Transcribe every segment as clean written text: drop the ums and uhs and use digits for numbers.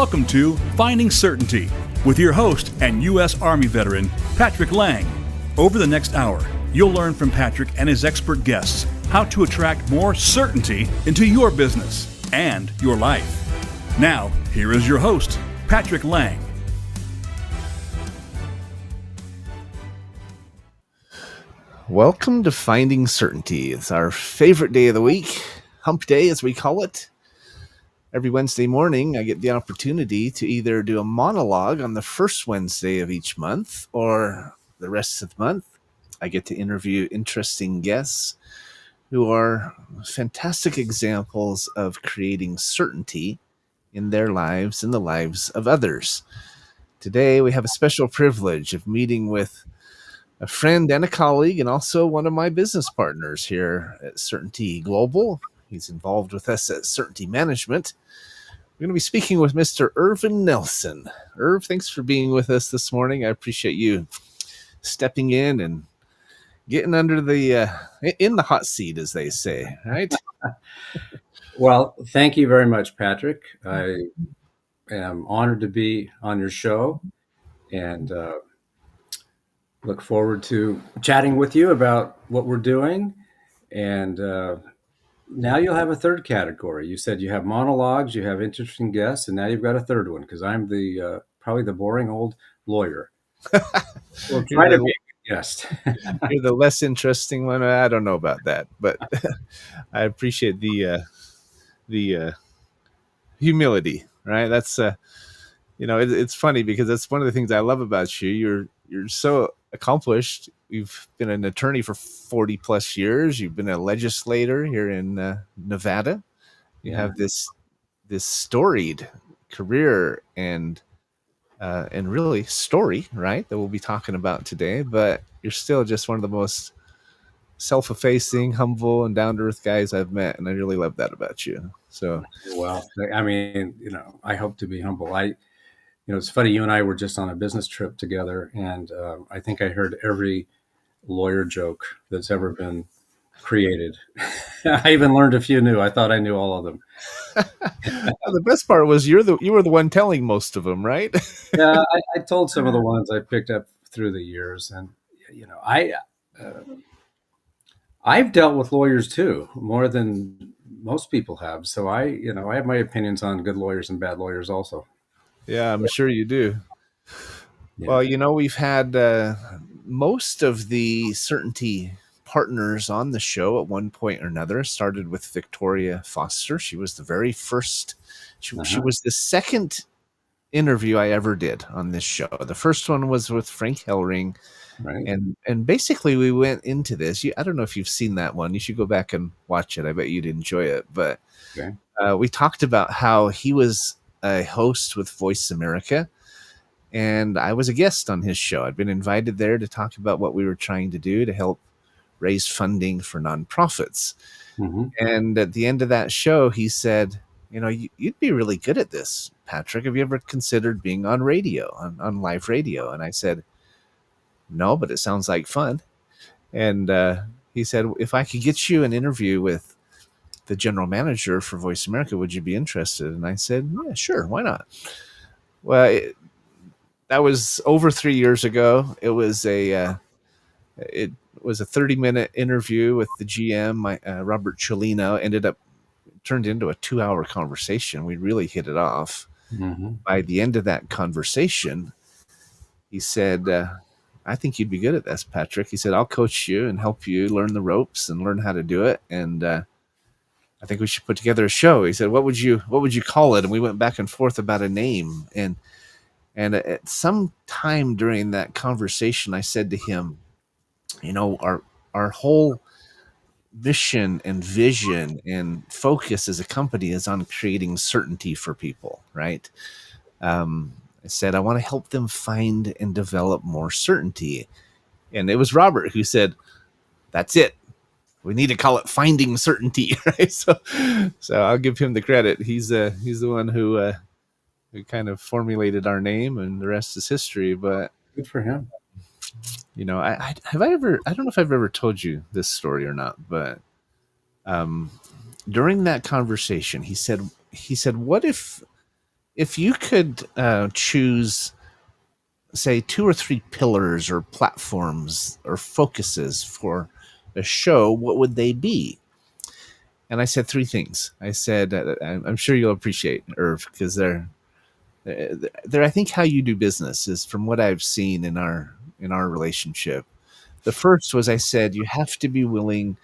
Welcome to Finding Certainty with your host and U.S. Army veteran, Patrick Laing. Over the next hour, you'll learn from Patrick and his expert guests how to attract more certainty into your business and your life. Now, here is your host, Patrick Laing. Welcome to Finding Certainty. It's our favorite day of the week, hump day as we call it. Every Wednesday morning, I get the opportunity to either do a monologue on the first Wednesday of each month or the rest of the month. I get to interview interesting guests who are fantastic examples of creating certainty in their lives and the lives of others. Today, we have a special privilege of meeting with a friend and a colleague, and also one of my business partners here at Certainty Global. He's involved with us at Certainty Management. We're going to be speaking with Mr. Irvin Nelson. Irv, thanks for being with us this morning. I appreciate you stepping in and getting under the in the hot seat, as they say, right? Well, thank you very much, Patrick. I am honored to be on your show and look forward to chatting with you about what we're doing. And now you'll have a third category. You said you have monologues, you have interesting guests, and now you've got a third one because I'm the probably the boring old lawyer. We'll try to be a guest. You're the less interesting one. I don't know about that, but I appreciate the humility, right? That's it's funny because that's one of the things I love about you. You're so accomplished. You've been an attorney for 40 plus years. You've been a legislator here in Nevada. You have this storied career and really story, right, that we'll be talking about today. But you're still just one of the most self-effacing, humble, and down-to-earth guys I've met, and I really love that about you. So, well, I mean, I hope to be humble. It's funny, you and I were just on a business trip together, and I think I heard every lawyer joke that's ever been created. I even learned a few new. I thought I knew all of them. The best part was you were the one telling most of them, right? Yeah, I told some of the ones I picked up through the years, and I've dealt with lawyers too, more than most people have. So I have my opinions on good lawyers and bad lawyers also. Yeah, I'm sure you do. Yeah. Well, we've had most of the Certainty partners on the show at one point or another. Started with Victoria Foster. She was the very first. She was the second interview I ever did on this show. The first one was with Frank Hellring. Right. And basically we went into this. I don't know if you've seen that one. You should go back and watch it. I bet you'd enjoy it. But we talked about how he was a host with Voice America, and I was a guest on his show. I'd been invited there to talk about what we were trying to do to help raise funding for nonprofits. Mm-hmm. And at the end of that show, he said, you'd be really good at this, Patrick. Have you ever considered being on radio, on live radio? And I said, no, but it sounds like fun. And he said, if I could get you an interview with the general manager for Voice America, would you be interested? And I said, yeah, sure. Why not? Well, that was over 3 years ago. It was a 30-minute interview with the GM, Robert Cellino. Turned into a 2-hour conversation. We really hit it off. Mm-hmm. By the end of that conversation, he said, I think you'd be good at this, Patrick. He said, I'll coach you and help you learn the ropes and learn how to do it. And I think we should put together a show. He said, what would you call it? And we went back and forth about a name. And at some time during that conversation, I said to him, our whole mission and vision and focus as a company is on creating certainty for people, right? I said, I want to help them find and develop more certainty. And it was Robert who said, that's it. We need to call it Finding Certainty, right? So I'll give him the credit. He's the one who kind of formulated our name, and the rest is history. But good for him. I don't know if I've ever told you this story or not, but during that conversation, he said, what if if you could choose, say, 2 or 3 pillars or platforms or focuses for a show, what would they be? And I said 3 things. I said, I'm sure you'll appreciate, Irv, because they're I think how you do business is from what I've seen in our relationship. The first was, I said, you have to be willing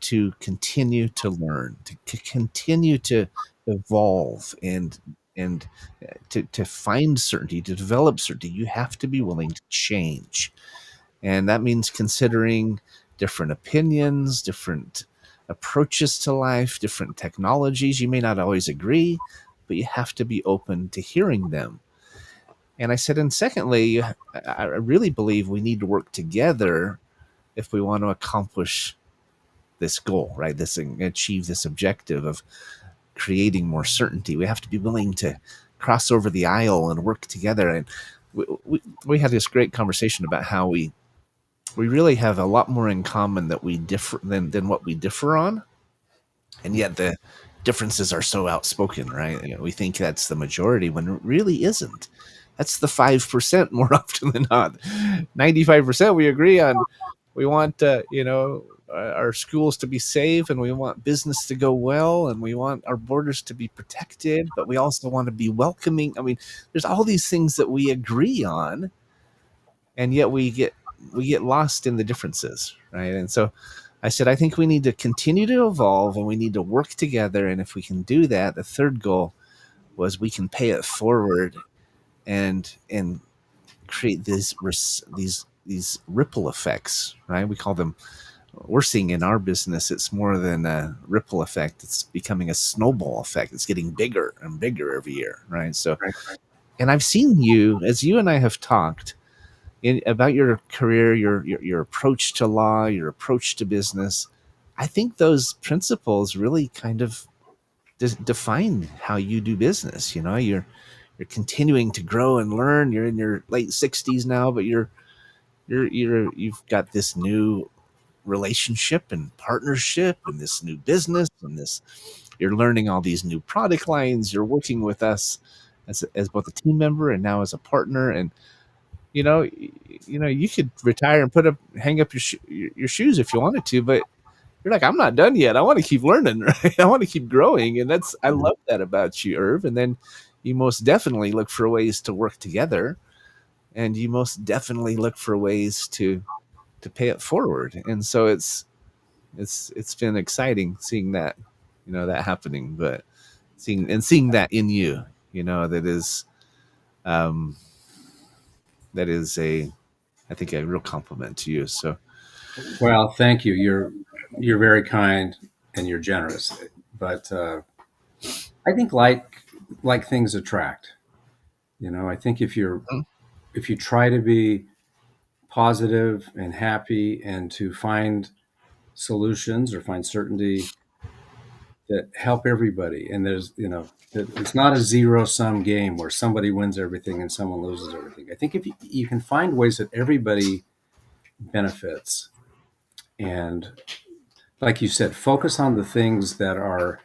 to continue to learn, to continue to evolve and to find certainty, to develop certainty. You have to be willing to change. And that means considering different opinions, different approaches to life, different technologies. You may not always agree, but you have to be open to hearing them. And I said, and secondly, I really believe we need to work together if we want to accomplish this goal, right? This achieve this objective of creating more certainty. We have to be willing to cross over the aisle and work together. And we had this great conversation about how we really have a lot more in common that we differ than what we differ on, and yet the differences are so outspoken, right? You know, we think that's the majority when it really isn't. That's the 5% more often than not. 95% we agree on. We want our schools to be safe, and we want business to go well, and we want our borders to be protected, but we also want to be welcoming. I mean, there's all these things that we agree on, and yet we get lost in the differences, right? And so I said, I think we need to continue to evolve, and we need to work together. And if we can do that, the third goal was we can pay it forward and create these ripple effects, right? We call them. We're seeing in our business, it's more than a ripple effect. It's becoming a snowball effect. It's getting bigger and bigger every year, right? So, Right. and I've seen you, as you and I have talked about your career, your approach to law, your approach to business. I think those principles really kind of define how you do business. You know, you're continuing to grow and learn. You're in your late 60s now, but you've got this new relationship and partnership and this new business and this. You're learning all these new product lines. You're working with us as both a team member and now as a partner. And you know, you could retire and hang up your shoes if you wanted to, but you're like, I'm not done yet. I want to keep learning, right? I want to keep growing, and I love that about you, Irv. And then you most definitely look for ways to work together, and you most definitely look for ways to pay it forward. And so it's been exciting seeing that, that happening, but seeing that in you, um, that is I think a real compliment to you. So, Well, thank you. You're very kind and you're generous. But I think like things attract. I think if you try to be positive and happy and to find solutions or find certainty that help everybody, and it's not a zero sum game where somebody wins everything and someone loses everything. I think if you can find ways that everybody benefits, and like you said, focus on the things that are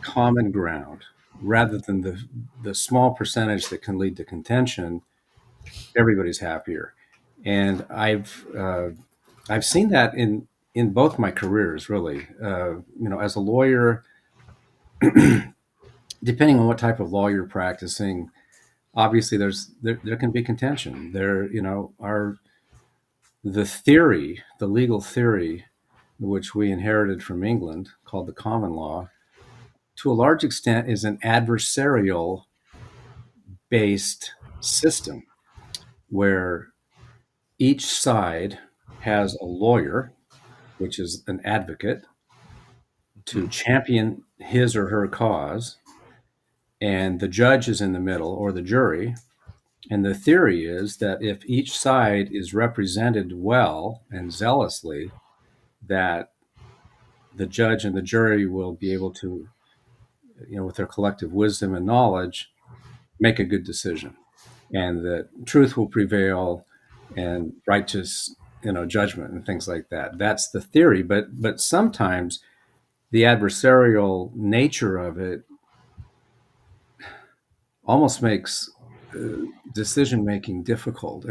common ground rather than the small percentage that can lead to contention, everybody's happier. And I've seen that in both my careers, really. As a lawyer, depending on what type of law you're practicing, obviously there can be contention. The legal theory, which we inherited from England, called the common law, to a large extent is an adversarial based system where each side has a lawyer, which is an advocate, to champion his or her cause, and the judge is in the middle, or the jury. And the theory is that if each side is represented well and zealously, that the judge and the jury will be able to, with their collective wisdom and knowledge, make a good decision, and that truth will prevail and righteous, judgment and things like that. That's the theory. But sometimes the adversarial nature of it almost makes decision making difficult.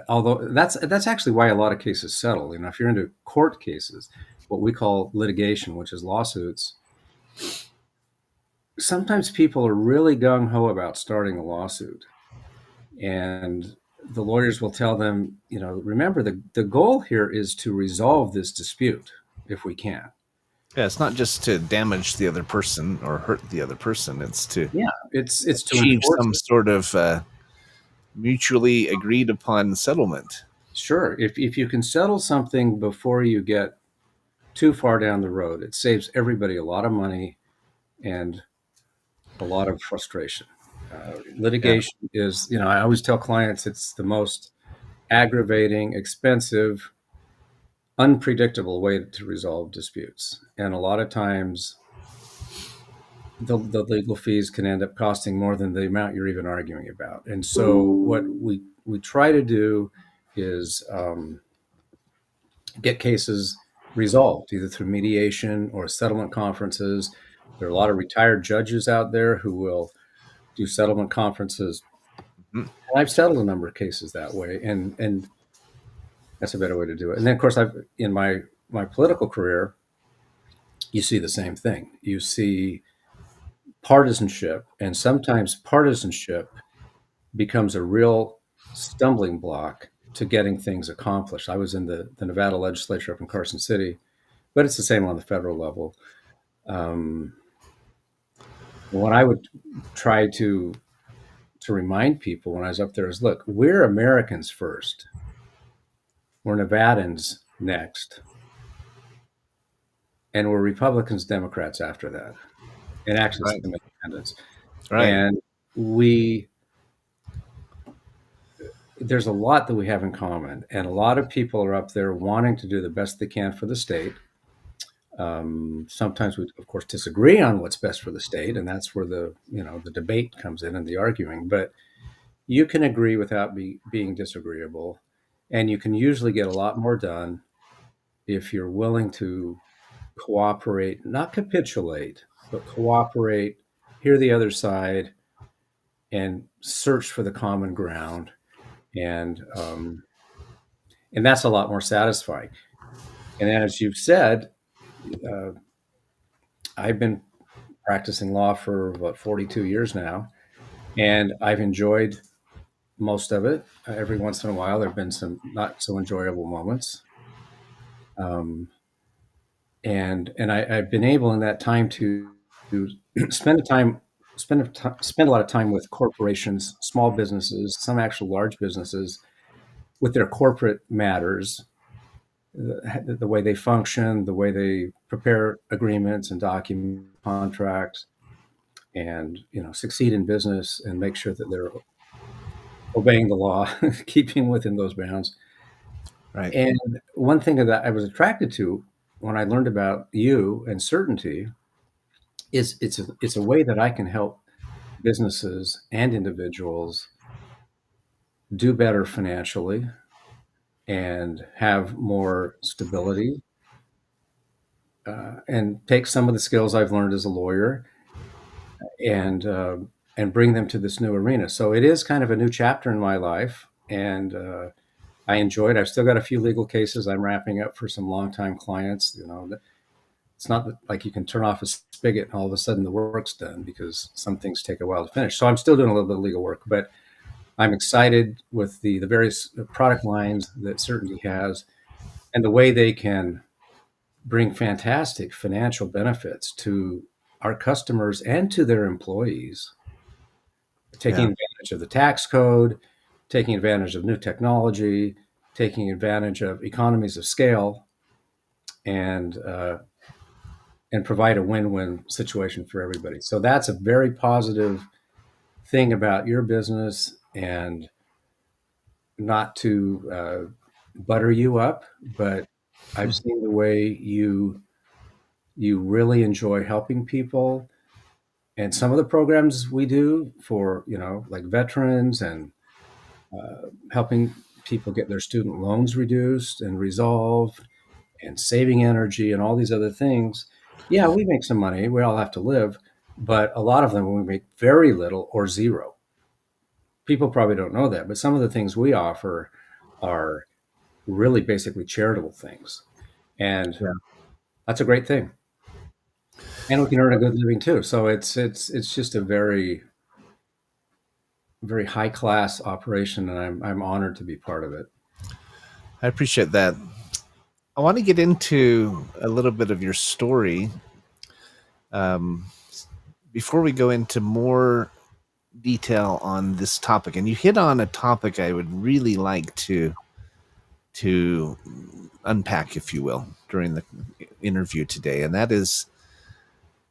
Although that's actually why a lot of cases settle. If you're into court cases, what we call litigation, which is lawsuits, sometimes people are really gung ho about starting a lawsuit, and the lawyers will tell them, remember the goal here is to resolve this dispute if we can. Yeah, it's not just to damage the other person or hurt the other person. It's to it's to achieve enforce some it. sort of mutually agreed upon settlement. Sure, if you can settle something before you get too far down the road, it saves everybody a lot of money and a lot of frustration. Litigation is, I always tell clients it's the most aggravating, expensive, unpredictable way to resolve disputes. And a lot of times the legal fees can end up costing more than the amount you're even arguing about. And so what we try to do is get cases resolved either through mediation or settlement conferences. There are a lot of retired judges out there who will do settlement conferences. Mhm. And I've settled a number of cases that way, and that's a better way to do it. And then, of course, I've in my political career, you see the same thing. You see partisanship, and sometimes partisanship becomes a real stumbling block to getting things accomplished. I was in the Nevada legislature up in Carson City, but it's the same on the federal level. What I would try to remind people when I was up there is, look, we're Americans first. We're Nevadans next. And we're Republicans, Democrats after that. And actually Right. some independents. Right. And there's a lot that we have in common. And a lot of people are up there wanting to do the best they can for the state. Sometimes we, of course, disagree on what's best for the state. And that's where the debate comes in and the arguing. But you can agree without being disagreeable, and you can usually get a lot more done if you're willing to cooperate, not capitulate, but cooperate, hear the other side, and search for the common ground, and that's a lot more satisfying. And as you've said, I've been practicing law for about 42 years now, and I've enjoyed most of it. Every once in a while, there have been some not so enjoyable moments. And I've been able in that time to spend a lot of time with corporations, small businesses, some actual large businesses, with their corporate matters, the way they function, the way they prepare agreements and document contracts, and succeed in business and make sure that they're obeying the law, keeping within those bounds. Right. And one thing that I was attracted to when I learned about you and certainty is it's a way that I can help businesses and individuals do better financially and have more stability, and take some of the skills I've learned as a lawyer and bring them to this new arena. So it is kind of a new chapter in my life, and I enjoy it. I've still got a few legal cases I'm wrapping up for some longtime clients. It's not like you can turn off a spigot and all of a sudden the work's done, because some things take a while to finish. So I'm still doing a little bit of legal work, but I'm excited with the various product lines that Certainty has and the way they can bring fantastic financial benefits to our customers and to their employees, taking advantage of the tax code, taking advantage of new technology, taking advantage of economies of scale, and provide a win-win situation for everybody. So that's a very positive thing about your business, and not to butter you up, but I've seen the way you really enjoy helping people. And some of the programs we do for, like veterans and helping people get their student loans reduced and resolved, and saving energy and all these other things. Yeah, we make some money. We all have to live. But a lot of them, we make very little or zero. people probably don't know that, but some of the things we offer are really basically charitable things. And Yeah. that's a great thing. And we can earn a good living too. So it's just a very, very high class operation, and I'm honored to be part of it. I appreciate that. I want to get into a little bit of your story. Before we go into more detail on this topic, and you hit on a topic I would really like to unpack, if you will, during the interview today, and that is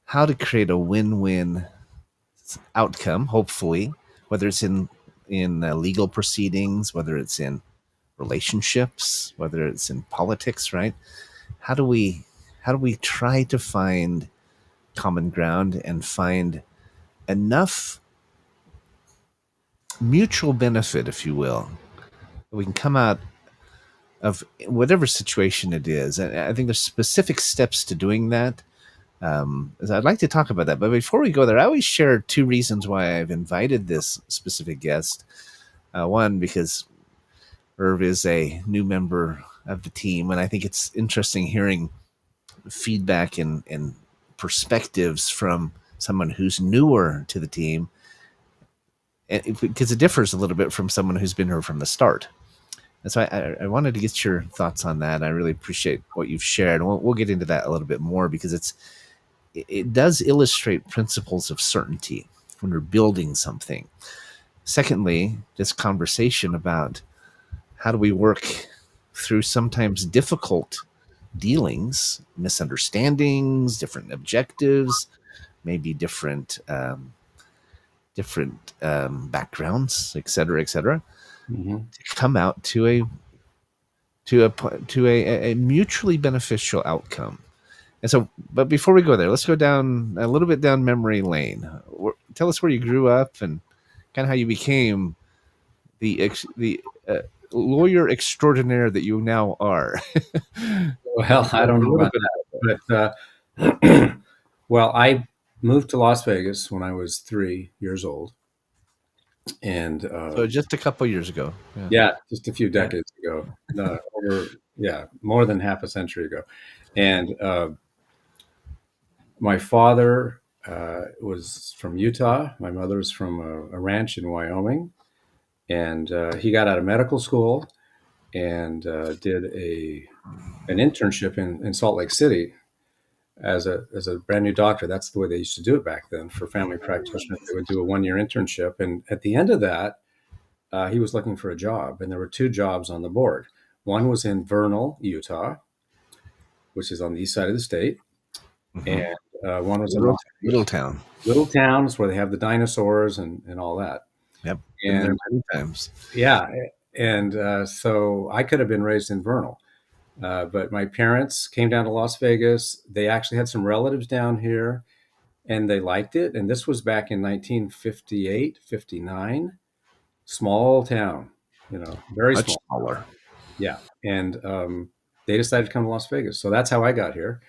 how to create a win-win outcome. Hopefully, whether it's in legal proceedings, whether it's in relationships, whether it's in politics, right? How do we try to find common ground and find enough mutual benefit, if you will, that we can come out of whatever situation it is. And I think there's specific steps to doing that. I'd like to talk about that. But before we go there, I always share two reasons why I've invited this specific guest. One, because Irv is a new member of the team, and I think it's interesting hearing feedback and perspectives from someone who's newer to the team, because it differs a little bit from someone who's been here from the start. And so I wanted to get your thoughts on that. I really appreciate what you've shared. We'll get into that a little bit more, because it does illustrate principles of certainty when we're building something. Secondly, this conversation about how do we work through sometimes difficult dealings, misunderstandings, different objectives, maybe different backgrounds, et cetera, Mm-hmm. to come out to a mutually beneficial outcome. And so, but before we go there, let's go down a little bit down memory lane. Tell us where you grew up and kind of how you became the lawyer extraordinaire that you now are. Well, I don't know about that, but well, I moved to Las Vegas when I was 3 years old, and So just a couple years ago. yeah, just a few decades ago, more than half a century ago, and my father was from Utah. My mother was from a ranch in Wyoming, and he got out of medical school and did an internship in Salt Lake City as a brand new doctor. That's the way they used to do it back then for family practitioners. They would do a 1 year internship, and at the end of that, he was looking for a job, and there were two jobs on the board. One was in Vernal, Utah, which is on the east side of the state, and one was in Little town. Little towns where they have the dinosaurs and all that. Yep, been there And many times. yeah, and so I could have been raised in Vernal. But my parents came down to Las Vegas. They actually had some relatives down here, and they liked it. And this was back in 1958, 59. Small town, very Much small. smaller. Yeah. And they decided to come to Las Vegas. So that's how I got here.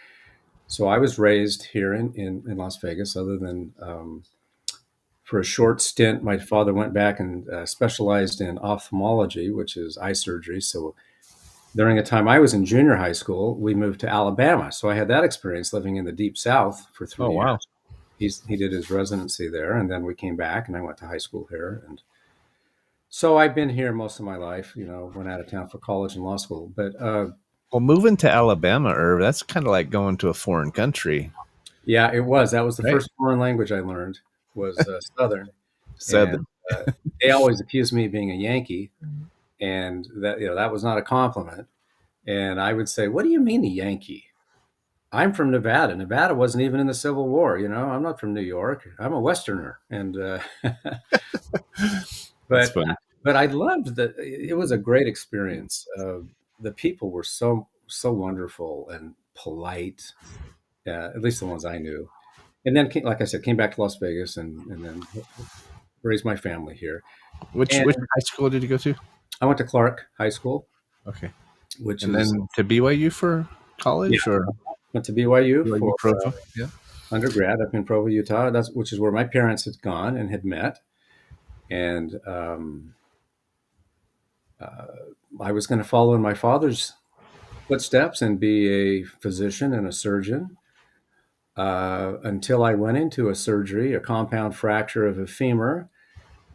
So I was raised here in Las Vegas, other than for a short stint, my father went back and specialized in ophthalmology, which is eye surgery. So during the time I was in junior high school, we moved to Alabama. So I had that experience living in the deep South for 3 years. Wow. He did his residency there, and then we came back, and I went to high school here. And so I've been here most of my life, went out of town for college and law school. But Well, moving to Alabama, Irv, that's kind of like going to a foreign country. yeah, it was. That was the Right. first foreign language I learned was Southern. Southern. And, they always accused me of being a Yankee, and that was not a compliment. And I would say, "What do you mean a Yankee? I'm from Nevada. Nevada wasn't even in the Civil War. I'm not from New York. I'm a Westerner." And That's but funny. but I loved that. It was a great experience. The people were so wonderful and polite, at least the ones I knew. And then, like I said, came back to Las Vegas and then raised my family here. Which And high school did you go to? I went to Clark High School, Okay. which And is then to BYU for college, or went to BYU BYU for Provo? Yeah. undergrad up in Provo, Utah. Which is where my parents had gone and had met. And I was going to follow in my father's footsteps and be a physician and a surgeon until I went into a surgery, a compound fracture of a femur.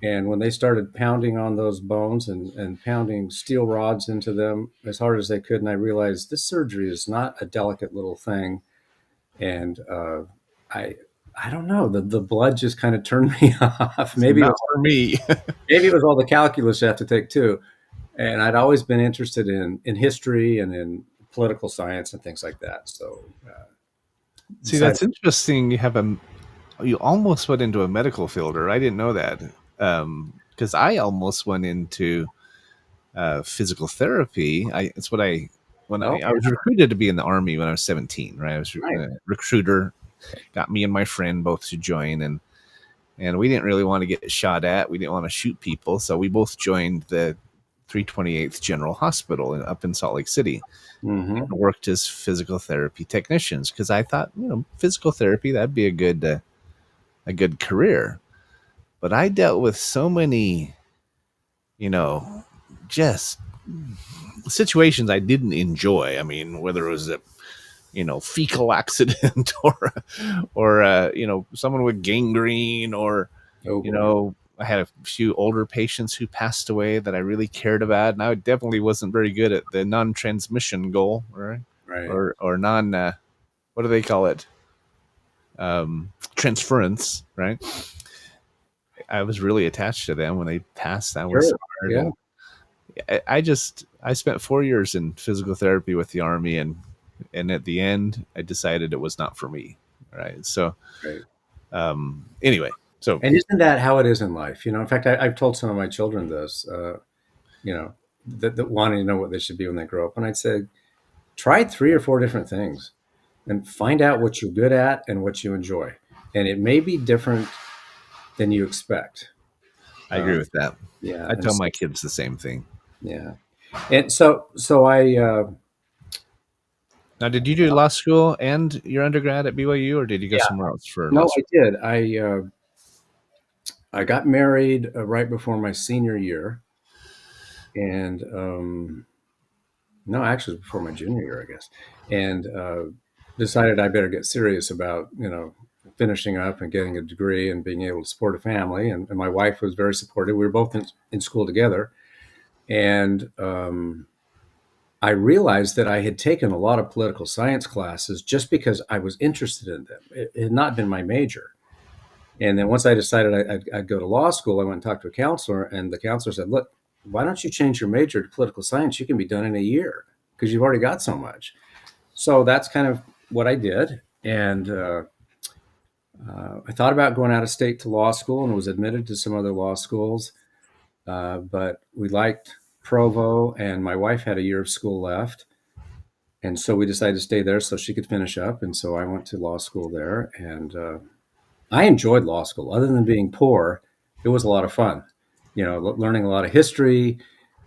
And when they started pounding on those bones and pounding steel rods into them as hard as they could, and I realized this surgery is not a delicate little thing. And I I don't know, the blood just kind of turned me off. Not for me. Maybe it was all the calculus you have to take too. And I'd always been interested in history and in political science and things like that. So See, that's interesting. You almost went into a medical field, or I didn't know that. Because I almost went into physical therapy. I was recruited to be in the Army when I was 17. Right, I was a recruiter, got me and my friend both to join, and we didn't really want to get shot at. We didn't want to shoot people, so we both joined the 328th General Hospital up in Salt Lake City. And worked as physical therapy technicians because I thought, physical therapy, that'd be a good career. But I dealt with so many, just situations I didn't enjoy. I mean, whether it was a fecal accident or someone with gangrene or I had a few older patients who passed away that I really cared about, and I definitely wasn't very good at the non-transmission goal, right? Or non what do they call it? Transference, right? I was really attached to them when they passed. That was hard. Yeah. I spent 4 years in physical therapy with the Army, and at the end, I decided it was not for me. Right. So, anyway. So, and isn't that how it is in life? In fact, I've told some of my children this, that wanting to know what they should be when they grow up. And I'd say, try 3 or 4 different things and find out what you're good at and what you enjoy. And it may be different than you expect. I agree with that. Yeah. I tell my kids the same thing. Yeah. And so I, now, did you do law school and your undergrad at BYU, or did you go somewhere else for? No, I did. I got married right before my senior year, and no, actually before my junior year, I guess, and decided I better get serious about finishing up and getting a degree and being able to support a family. And my wife was very supportive. We were both in school together, and I realized that I had taken a lot of political science classes just because I was interested in them. It had not been my major. And then once I decided I'd go to law school, I went and talked to a counselor, and the counselor said, look, why don't you change your major to political science? You can be done in a year because you've already got so much. So that's kind of what I did. And I thought about going out of state to law school and was admitted to some other law schools. But we liked Provo, and my wife had a year of school left. And so we decided to stay there so she could finish up. And so I went to law school there, and I enjoyed law school. Other than being poor, it was a lot of fun, learning a lot of history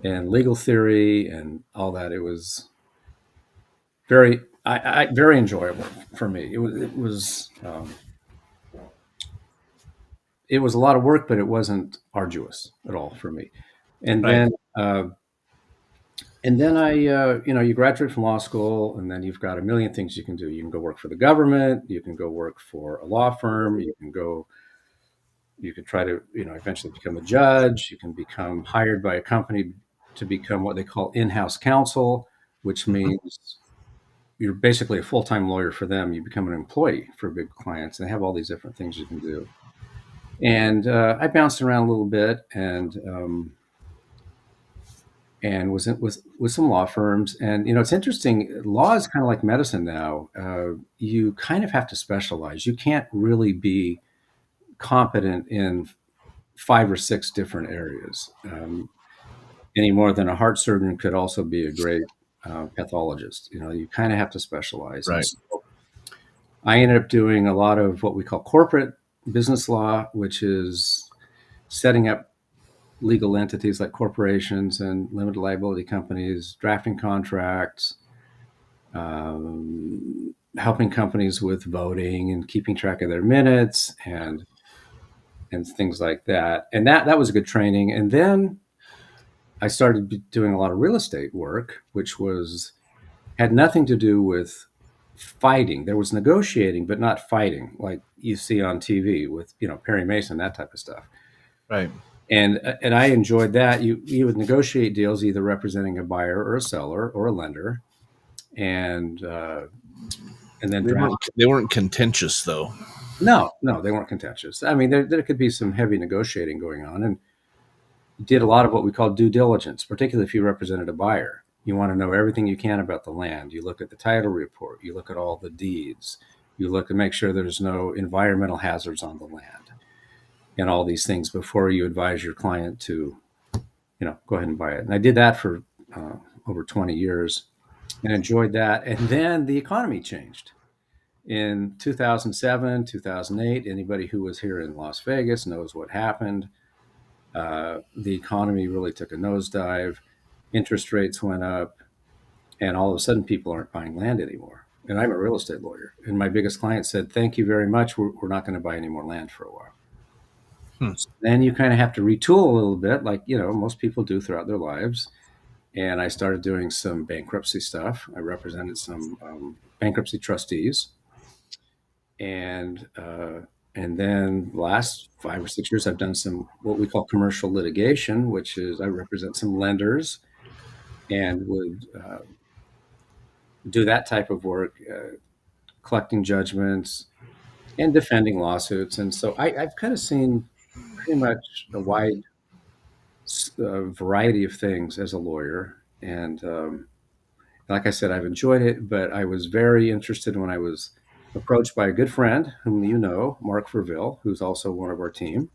and legal theory and all that. It was very enjoyable for me. It was a lot of work, but it wasn't arduous at all for me. And then I, you graduate from law school, and then you've got a million things you can do. You can go work for the government. You can go work for a law firm. You could try to, eventually become a judge. You can become hired by a company to become what they call in-house counsel, which means you're basically a full-time lawyer for them. You become an employee for big clients, and they have all these different things you can do. And I bounced around a little bit, and was with some law firms. And it's interesting. Law is kind of like medicine now. You kind of have to specialize. You can't really be competent in 5 or 6 different areas, any more than a heart surgeon could also be a great pathologist. You kind of have to specialize. Right. So I ended up doing a lot of what we call corporate business law, which is setting up legal entities like corporations and limited liability companies, drafting contracts, helping companies with voting and keeping track of their minutes, and and things like that. And that was a good training. And then I started doing a lot of real estate work, which had nothing to do with fighting. There was negotiating, but not fighting, like you see on TV with, Perry Mason, that type of stuff. Right. And I enjoyed that. You would negotiate deals either representing a buyer or a seller or a lender, and then they weren't contentious though. No, they weren't contentious. I mean, there could be some heavy negotiating going on, and did a lot of what we call due diligence, particularly if you represented a buyer. You want to know everything you can about the land. You look at the title report. You look at all the deeds. You look to make sure there's no environmental hazards on the land and all these things before you advise your client to, go ahead and buy it. And I did that for over 20 years and enjoyed that. And then the economy changed. In 2007, 2008, anybody who was here in Las Vegas knows what happened. The economy really took a nosedive. Interest rates went up, and all of a sudden people aren't buying land anymore. And I'm a real estate lawyer, and my biggest client said, "Thank you very much. We're not going to buy any more land for a while." So then you kind of have to retool a little bit, like most people do throughout their lives. And I started doing some bankruptcy stuff. I represented some bankruptcy trustees, and then the last 5 or 6 years, I've done some what we call commercial litigation, which is I represent some lenders and would do that type of work, collecting judgments and defending lawsuits. And so I've kind of seen pretty much a wide variety of things as a lawyer. And like I said, I've enjoyed it, but I was very interested when I was approached by a good friend whom you know, Mark Verville, who's also one of our team.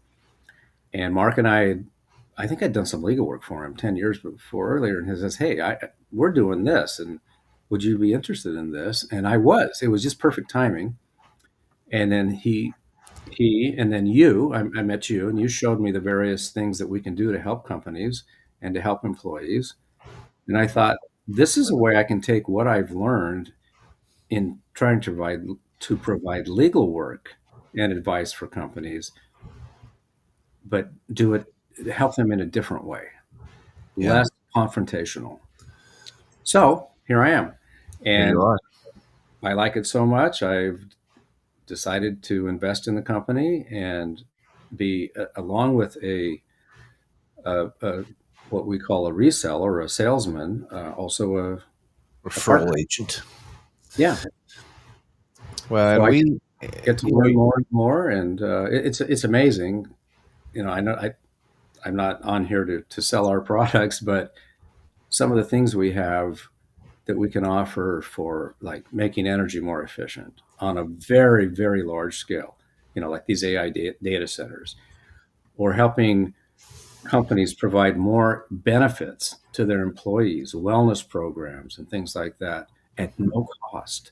And Mark and I think I'd done some legal work for him 10 years before earlier. And he says, "Hey, we're doing this. And would you be interested in this?" And I was. It was just perfect timing. And then he and then I met you, and you showed me the various things that we can do to help companies and to help employees. And I thought, this is a way I can take what I've learned in trying to provide legal work and advice for companies, but help them in a different way, less confrontational. So here I am, and I like it so much. I've decided to invest in the company and be, along with a what we call a reseller or a salesman, also a referral agent. Yeah. Well, so and I get to learn more and more, and it's amazing. I know I'm not on here to sell our products, but some of the things we have that we can offer for like making energy more efficient on a very, very large scale, like these AI data centers, or helping companies provide more benefits to their employees, wellness programs and things like that at no cost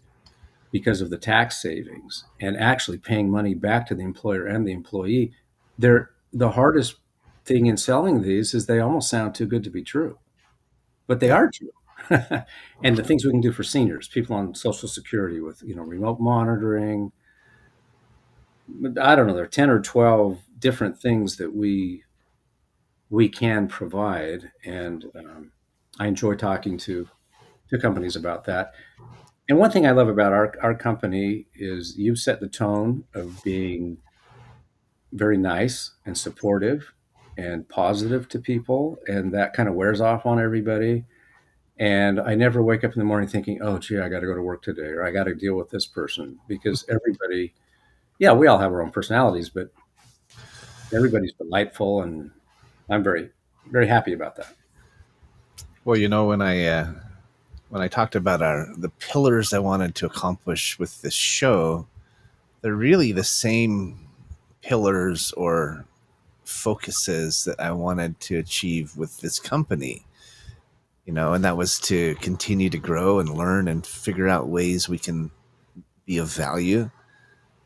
because of the tax savings, and actually paying money back to the employer and the employee. The hardest thing in selling these is they almost sound too good to be true, but they are true. And the things we can do for seniors, people on Social Security with, remote monitoring. I don't know, there are 10 or 12 different things that we can provide. And I enjoy talking to companies about that. And one thing I love about our company is you've set the tone of being very nice and supportive and positive to people. And that kind of wears off on everybody. And I never wake up in the morning thinking, "Oh, gee, I got to go to work today," or "I got to deal with this person," because everybody, we all have our own personalities, but everybody's delightful. And I'm very, very happy about that. Well, when I talked about the pillars I wanted to accomplish with this show, they're really the same pillars or focuses that I wanted to achieve with this company. And that was to continue to grow and learn and figure out ways we can be of value.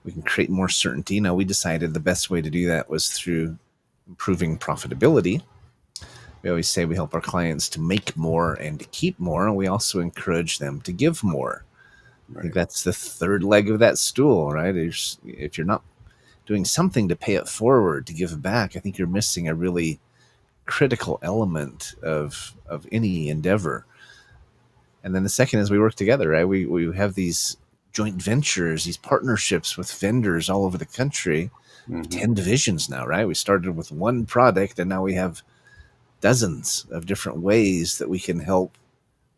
We can create more certainty. Now, we decided the best way to do that was through improving profitability. We always say we help our clients to make more and to keep more, and we also encourage them to give more. Right. I think that's the third leg of that stool, right? If you're not doing something to pay it forward, to give back, I think you're missing a really critical element of any endeavor. And then the second is we work together, right? We have these joint ventures, these partnerships with vendors all over the country. 10 divisions now, right? We started with one product, and now we have dozens of different ways that we can help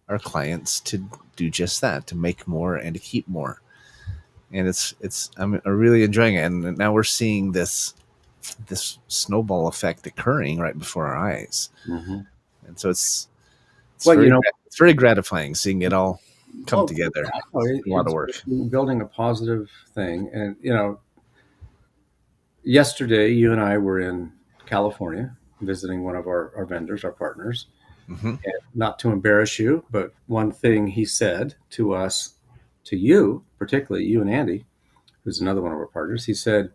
our clients to do just that, to make more and to keep more. And I'm really enjoying it. And now we're seeing this snowball effect occurring right before our eyes. And so it's very gratifying seeing it all come together. It's a lot of work. Building a positive thing. And, yesterday you and I were in California visiting one of our vendors, our partners. And not to embarrass you, but one thing he said to us, to you, particularly you and Andy, who's another one of our partners, he said,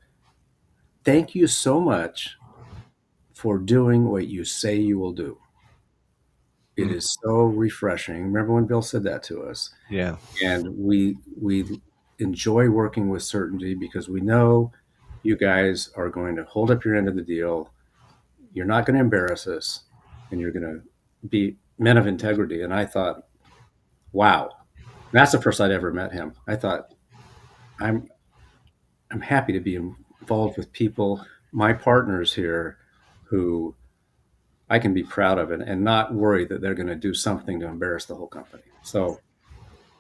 "Thank you so much for doing what you say you will do. It is so refreshing." Remember when Bill said that to us? Yeah. And we enjoy working with Certainty because we know you guys are going to hold up your end of the deal. You're not going to embarrass us, and you're going to be men of integrity. And I thought, wow, that's the first I'd ever met him. I thought, I'm happy to be involved with people, my partners here, who I can be proud of and not worry that they're going to do something to embarrass the whole company. So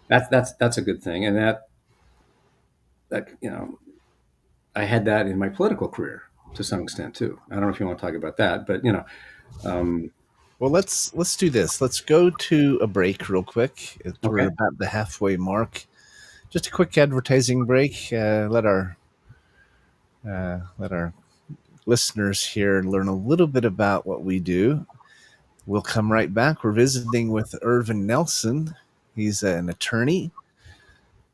that's a good thing. And that I had that in my political career to some extent too. I don't know if you want to talk about that, but well, let's do this. Let's go to a break real quick. We're about the halfway mark. Just a quick advertising break. Let our listeners here learn a little bit about what we do. We'll come right back. We're visiting with Irvin Nelson. He's an attorney.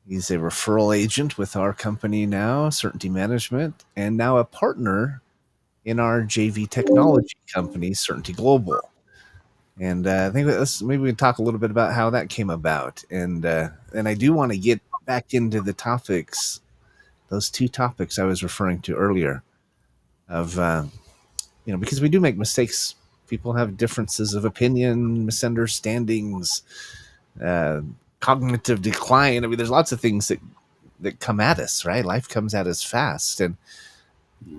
He's a referral agent with our company now, Certainty Management, and now a partner in our JV technology company, Certainty Global. And I think maybe we can talk a little bit about how that came about. And I do want to get back into the topics, those two topics I was referring to earlier, of because we do make mistakes. People have differences of opinion, misunderstandings, cognitive decline. I mean, there's lots of things that come at us, right? Life comes at us fast, and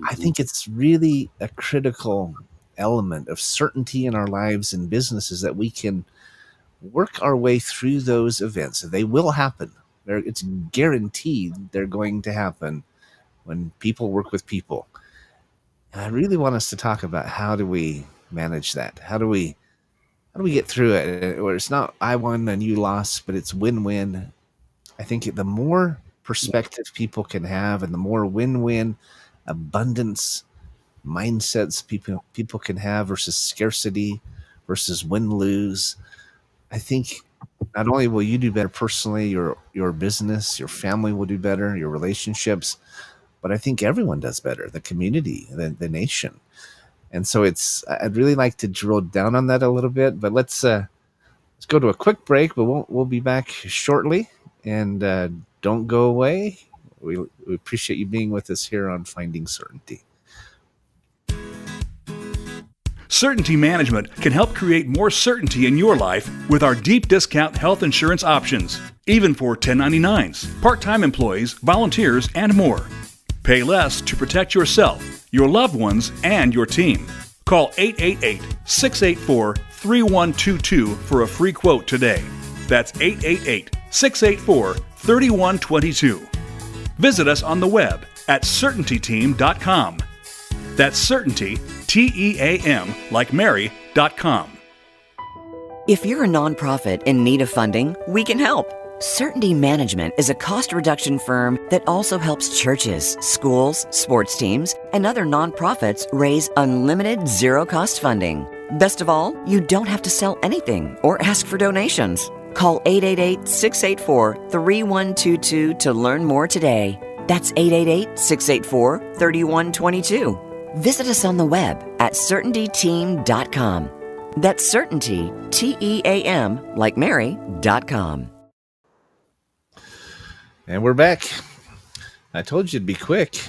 I think it's really a critical element of certainty in our lives and businesses that we can work our way through those events. They will happen. It's guaranteed they're going to happen when people work with people. And I really want us to talk about how do we manage that? How do we get through it where it's not I won and you lost, but it's win-win? I think the more perspective people can have and the more win-win abundance mindsets people can have versus scarcity versus win-lose, I think not only will you do better personally, your business, your family will do better, your relationships, but I think everyone does better, the community, the nation. And so I'd really like to drill down on that a little bit, but let's go to a quick break, but we'll be back shortly. And don't go away. We appreciate you being with us here on Finding Certainty. Certainty Management can help create more certainty in your life with our deep discount health insurance options, even for 1099s, part-time employees, volunteers, and more. Pay less to protect yourself, your loved ones, and your team. Call 888-684-3122 for a free quote today. That's 888-684-3122. Visit us on the web at CertaintyTeam.com. That's Certainty, T-E-A-M, like Mary.com. If you're a nonprofit in need of funding, we can help. Certainty Management is a cost reduction firm that also helps churches, schools, sports teams, and other nonprofits raise unlimited zero-cost funding. Best of all, you don't have to sell anything or ask for donations. Call 888-684-3122 to learn more today. That's 888-684-3122. Visit us on the web at CertaintyTeam.com. That's Certainty, T-E-A-M, like Mary.com. And we're back. I told you it'd be quick.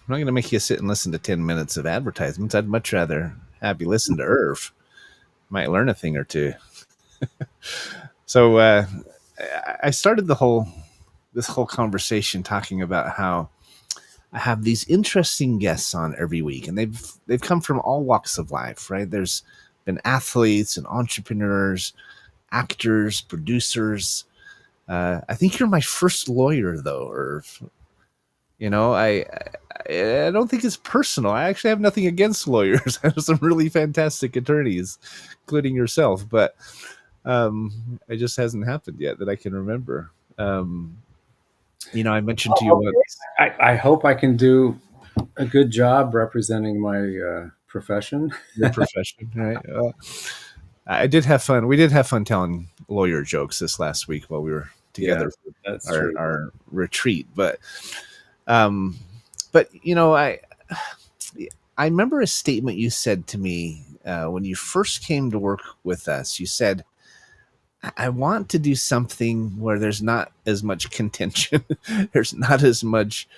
not going to make you sit and listen to 10 minutes of advertisements. I'd much rather have you listen to Irv. Might learn a thing or two. So I started this whole conversation talking about how I have these interesting guests on every week, and they've come from all walks of life, right? There's been athletes and entrepreneurs, actors, producers. I think you're my first lawyer, though, Irv. You know, I don't think it's personal. I actually have nothing against lawyers. I have some really fantastic attorneys, including yourself, but it just hasn't happened yet that I can remember. I mentioned to you once. I hope I can do a good job representing my profession. Your profession, right? I did have fun. We did have fun telling lawyer jokes this last week while we were together for our retreat. But I remember a statement you said to me when you first came to work with us. You said, I want to do something where there's not as much contention. There's not as much,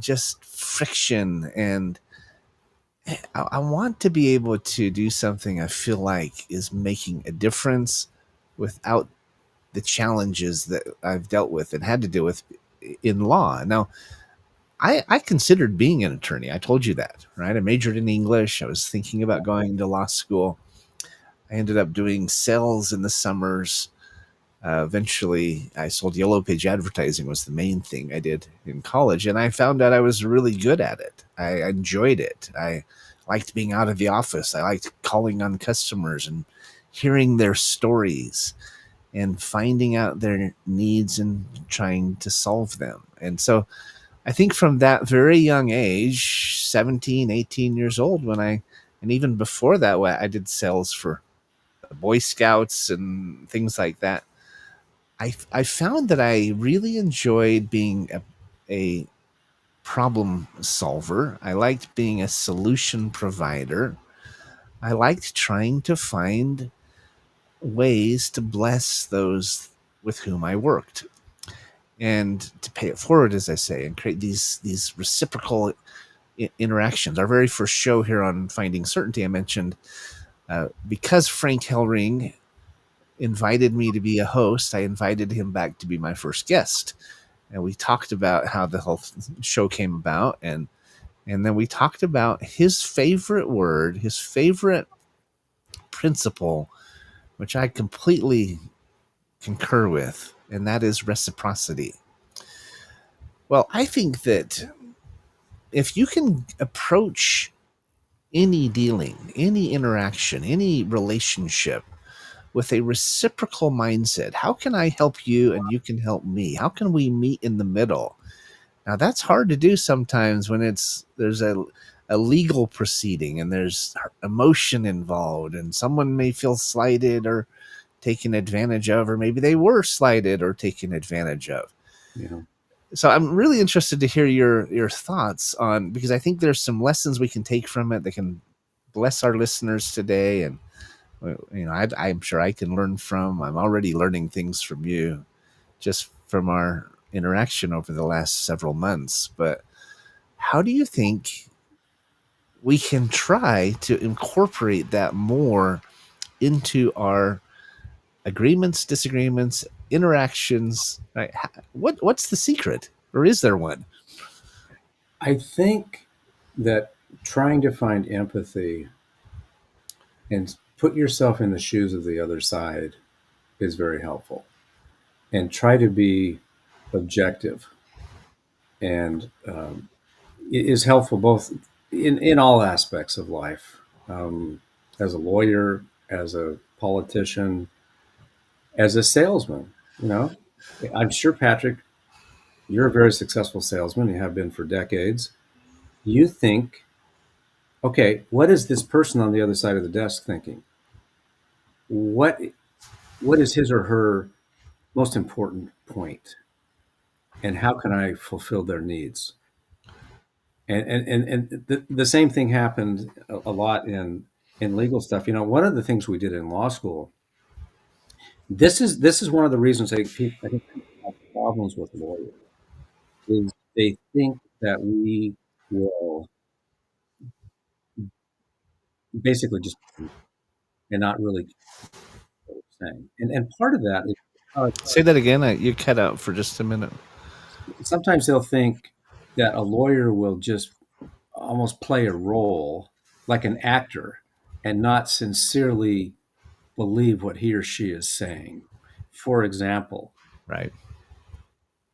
just friction. And I want to be able to do something I feel like is making a difference without the challenges that I've dealt with and had to deal with in law. Now, I considered being an attorney. I told you that, right? I majored in English. I was thinking about going to law school. I ended up doing sales in the summers. Eventually, I sold Yellow Page advertising was the main thing I did in college. And I found out I was really good at it. I enjoyed it. I liked being out of the office. I liked calling on customers and hearing their stories and finding out their needs and trying to solve them. And so I think from that very young age, 17, 18 years old, and even before that, I did sales for Boy Scouts and things like that. I found that I really enjoyed being a problem solver. I liked being a solution provider. I liked trying to find ways to bless those with whom I worked and to pay it forward, as I say, and create these reciprocal interactions. Our very first show here on Finding Certainty, I mentioned because Frank Hellring invited me to be a host, I invited him back to be my first guest. And we talked about how the whole show came about. And then we talked about his favorite word, his favorite principle, which I completely concur with, and that is reciprocity. Well, I think that if you can approach any dealing, any interaction, any relationship with a reciprocal mindset, how can I help you and you can help me? How can we meet in the middle? Now, that's hard to do sometimes when there's a legal proceeding and there's emotion involved and someone may feel slighted or taken advantage of, or maybe they were slighted or taken advantage of. Yeah. So I'm really interested to hear your thoughts on, because I think there's some lessons we can take from it that can bless our listeners today. And, I'm sure I can learn from. I'm already learning things from you just from our interaction over the last several months. But how do you think we can try to incorporate that more into our agreements, disagreements, interactions? Right? What's the secret, or is there one? I think that trying to find empathy and put yourself in the shoes of the other side is very helpful. And try to be objective and it is helpful both in all aspects of life. As a lawyer, as a politician, as a salesman, I'm sure, Patrick, you're a very successful salesman. You have been for decades. You think, okay, what is this person on the other side of the desk thinking? What is his or her most important point? And how can I fulfill their needs? And the same thing happened a lot in legal stuff. One of the things we did in law school, this is one of the reasons I think people have problems with lawyers, is they think that we will basically just and not really what we're saying. And part of that is Say that again. You cut out for just a minute. sometimes they'll think that a lawyer will just almost play a role like an actor and not sincerely believe what he or she is saying. For example, Right.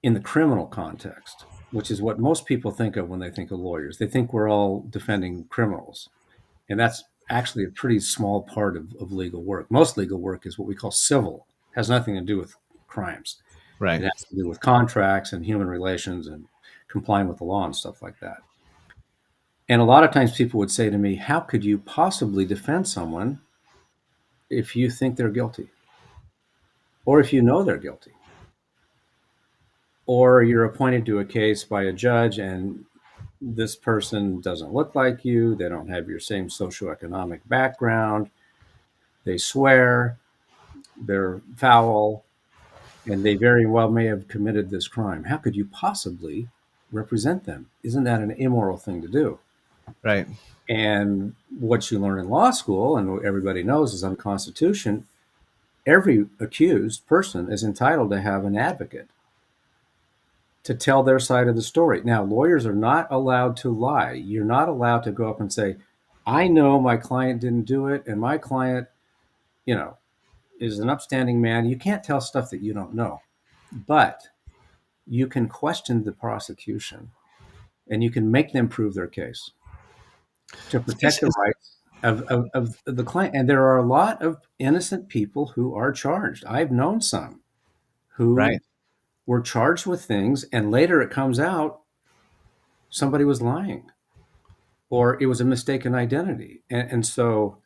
in the criminal context, which is what most people think of when they think of lawyers, they think we're all defending criminals. And that's actually a pretty small part of legal work. Most legal work is what we call civil, it has nothing to do with crimes. Right. It has to do with contracts and human relations and complying with the law and stuff like that. And a lot of times people would say to me, how could you possibly defend someone if you think they're guilty? Or if you know they're guilty? Or you're appointed to a case by a judge and this person doesn't look like you, they don't have your same socioeconomic background, they swear, they're foul, and they very well may have committed this crime. How could you possibly represent them? Isn't that an immoral thing to do? Right. And what you learn in law school, and what everybody knows is on the Constitution, every accused person is entitled to have an advocate to tell their side of the story. Now, lawyers are not allowed to lie. You're not allowed to go up and say, I know my client didn't do it, and my client, is an upstanding man. You can't tell stuff that you don't know. But you can question the prosecution, and you can make them prove their case to protect the rights of the client. And there are a lot of innocent people who are charged. I've known some who Right. were charged with things, and later it comes out somebody was lying or it was a mistaken identity. And so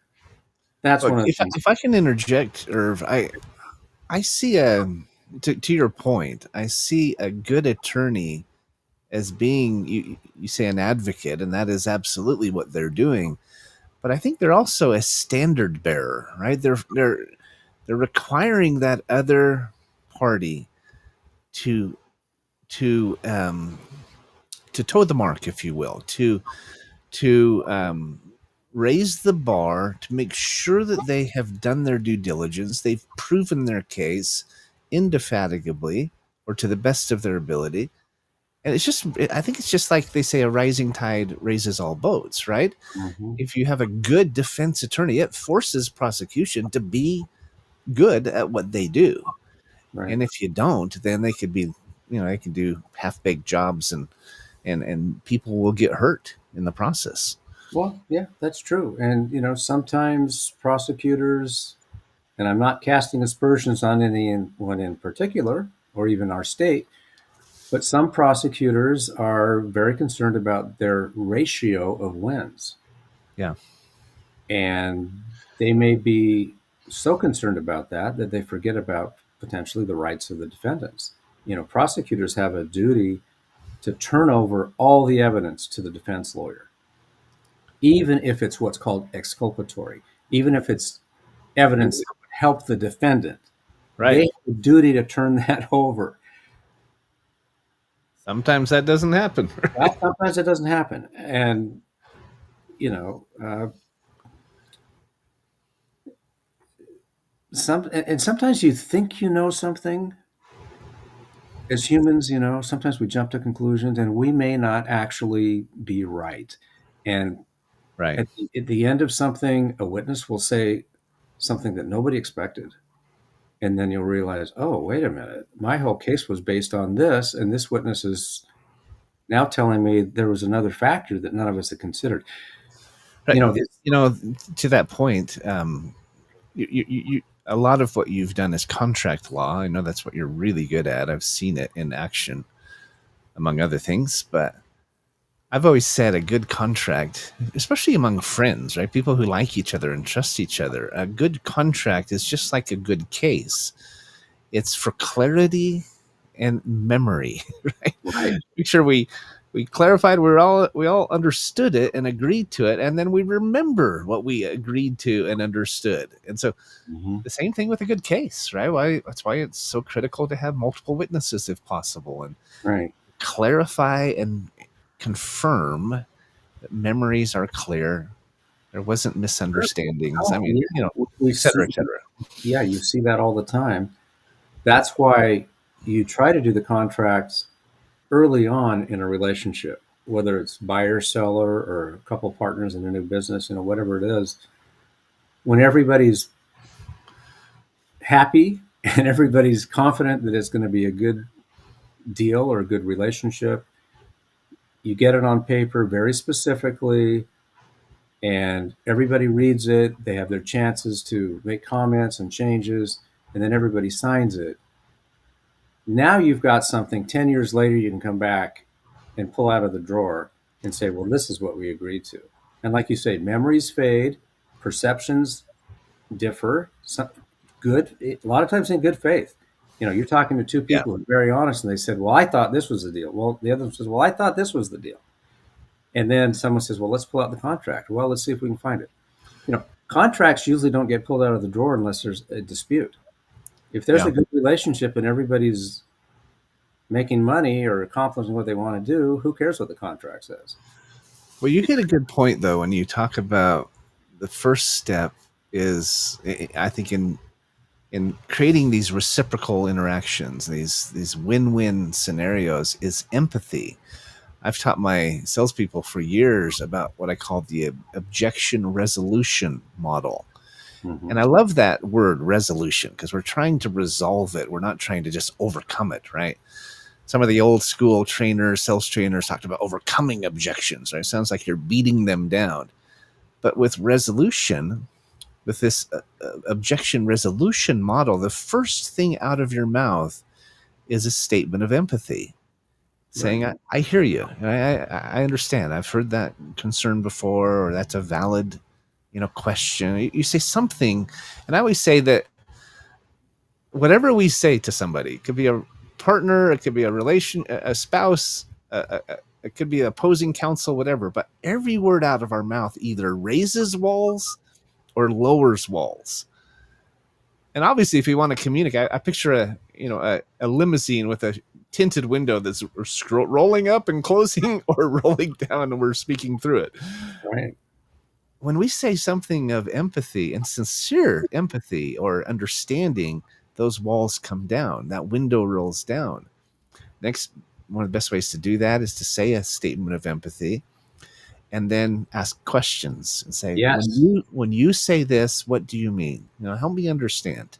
that's Look, one of the things. if I can interject, Irv, I see to your point, I see a good attorney as being you say an advocate, and that is absolutely what they're doing. But I think they're also a standard bearer, right? They're requiring that other party to to um, to toe the mark, if you will, to raise the bar, to make sure that they have done their due diligence, they've proven their case indefatigably or to the best of their ability. And I think it's just like they say, a rising tide raises all boats, right? Mhm. If you have a good defense attorney, it forces prosecution to be good at what they do. Right. And if you don't, then they could be, they can do half-baked jobs and people will get hurt in the process. Well, yeah, that's true. And, sometimes prosecutors, and I'm not casting aspersions on anyone in particular or even our state, but some prosecutors are very concerned about their ratio of wins. Yeah. And they may be so concerned about that they forget about potentially the rights of the defendants. Prosecutors have a duty to turn over all the evidence to the defense lawyer, even if it's what's called exculpatory, even if it's evidence that would help the defendant. Right. They have a duty to turn that over. Sometimes that doesn't happen. Well, sometimes it doesn't happen. And, sometimes you think you know something. As humans, sometimes we jump to conclusions and we may not actually be right. And Right. at the end of something, a witness will say something that nobody expected. And then you'll realize, oh, wait a minute, my whole case was based on this, and this witness is now telling me there was another factor that none of us had considered. Right. To that point, you a lot of what you've done is contract law. I know that's what you're really good at. I've seen it in action, among other things. But I've always said a good contract, especially among friends, right? People who like each other and trust each other, a good contract is just like a good case. It's for clarity and memory, right? Right. Make sure we clarified we all understood it and agreed to it, and then we remember what we agreed to and understood. And so the same thing with a good case, right? That's why it's so critical to have multiple witnesses if possible, and Right. clarify and confirm that memories are clear, there wasn't misunderstandings. I mean, we et cetera, see, et cetera. yeah, you see that all the time. That's why you try to do the contracts early on in a relationship, whether it's buyer, seller, or a couple partners in a new business, whatever it is. When everybody's happy and everybody's confident that it's going to be a good deal or a good relationship, you get it on paper very specifically, and everybody reads it. They have their chances to make comments and changes, and then everybody signs it. Now you've got something 10 years later you can come back and pull out of the drawer and say, well, this is what we agreed to. And like you say, memories fade, perceptions differ. A lot of times in good faith. You're talking to two people who are very honest, and they said, well, I thought this was the deal. Well, the other one says, well, I thought this was the deal. And then someone says, well, let's pull out the contract. Well, let's see if we can find it. Contracts usually don't get pulled out of the drawer unless there's a dispute. If there's a good relationship and everybody's making money or accomplishing what they want to do, who cares what the contract says? Well, you get a good point, though, when you talk about the first step is, I think, in creating these reciprocal interactions, these win-win scenarios, is empathy. I've taught my salespeople for years about what I call the objection resolution model. Mm-hmm. And I love that word resolution because we're trying to resolve it. We're not trying to just overcome it, right? Some of the old school trainers, sales trainers talked about overcoming objections, right? It sounds like you're beating them down. But with resolution, with this objection resolution model, the first thing out of your mouth is a statement of empathy. Saying, I hear you. I understand. I've heard that concern before, or that's a valid, question. You say something, and I always say that whatever we say to somebody, it could be a partner, it could be a spouse, it could be opposing counsel, whatever. But every word out of our mouth either raises walls or lowers walls. And obviously, if you want to communicate, I picture a limousine with a tinted window that's rolling up and closing or rolling down, and we're speaking through it. Right. When we say something of empathy and sincere empathy or understanding, those walls come down. That window rolls down. Next, one of the best ways to do that is to say a statement of empathy and then ask questions and say, yes, when you say this, what do you mean? Help me understand.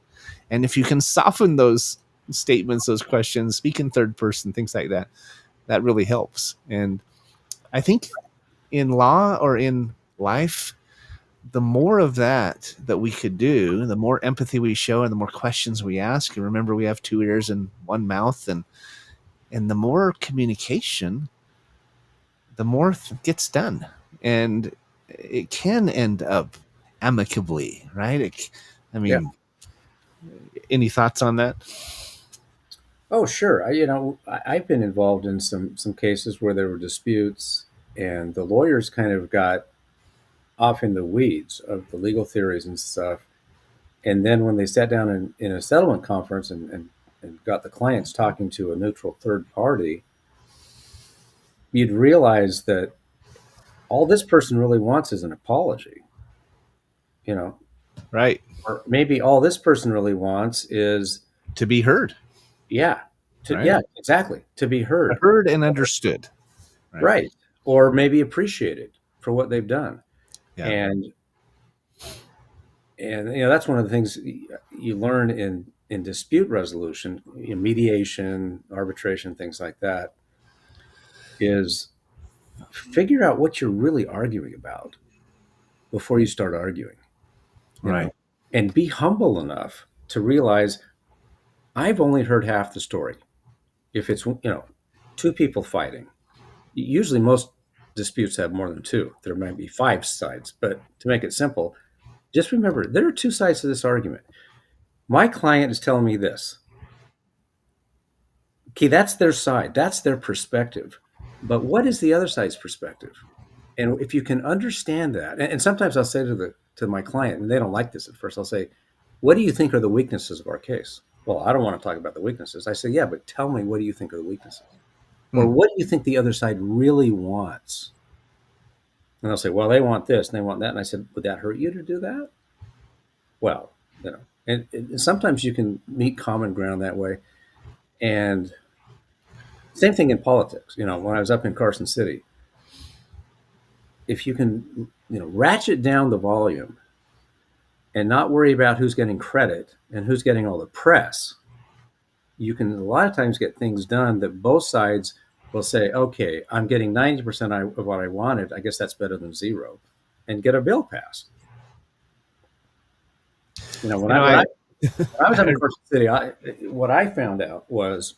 And if you can soften those statements, those questions, speak in third person, things like that, that really helps. And I think in law or in life, the more of that we could do, the more empathy we show and the more questions we ask. And remember, we have 2 ears and 1 mouth, and the more communication, the more gets done. And it can end up amicably, right? Any thoughts on that? Oh, sure. I've been involved in some cases where there were disputes, and the lawyers kind of got off in the weeds of the legal theories and stuff. And then when they sat down in a settlement conference and got the clients talking to a neutral third party, you'd realize that all this person really wants is an apology. Right. Or maybe all this person really wants is to be heard. Yeah. Right? Yeah, exactly. To be heard. Heard and understood. Right. Or maybe appreciated for what they've done. Yeah. And that's one of the things you learn in dispute resolution, mediation, arbitration, things like that, is figure out what you're really arguing about before you start arguing. Right. And be humble enough to realize I've only heard half the story. If it's, 2 people fighting, usually most disputes have more than 2. There might be 5 sides, but to make it simple, just remember there are 2 sides to this argument. My client is telling me this. Okay, that's their side. That's their perspective. But what is the other side's perspective? And if you can understand that, and sometimes I'll say to my client, and they don't like this at first, I'll say, what do you think are the weaknesses of our case? Well, I don't want to talk about the weaknesses. I say, yeah, but tell me, what do you think are the weaknesses? Or what do you think the other side really wants? And they'll say, well, they want this and they want that. And I said, would that hurt you to do that? Well, and sometimes you can meet common ground that way. And same thing in politics. When I was up in Carson City, if you can, ratchet down the volume and not worry about who's getting credit and who's getting all the press, you can a lot of times get things done that both sides will say, okay, I'm getting 90% of what I wanted. I guess that's better than zero, and get a bill passed. When I was up in Carson City, what I found out was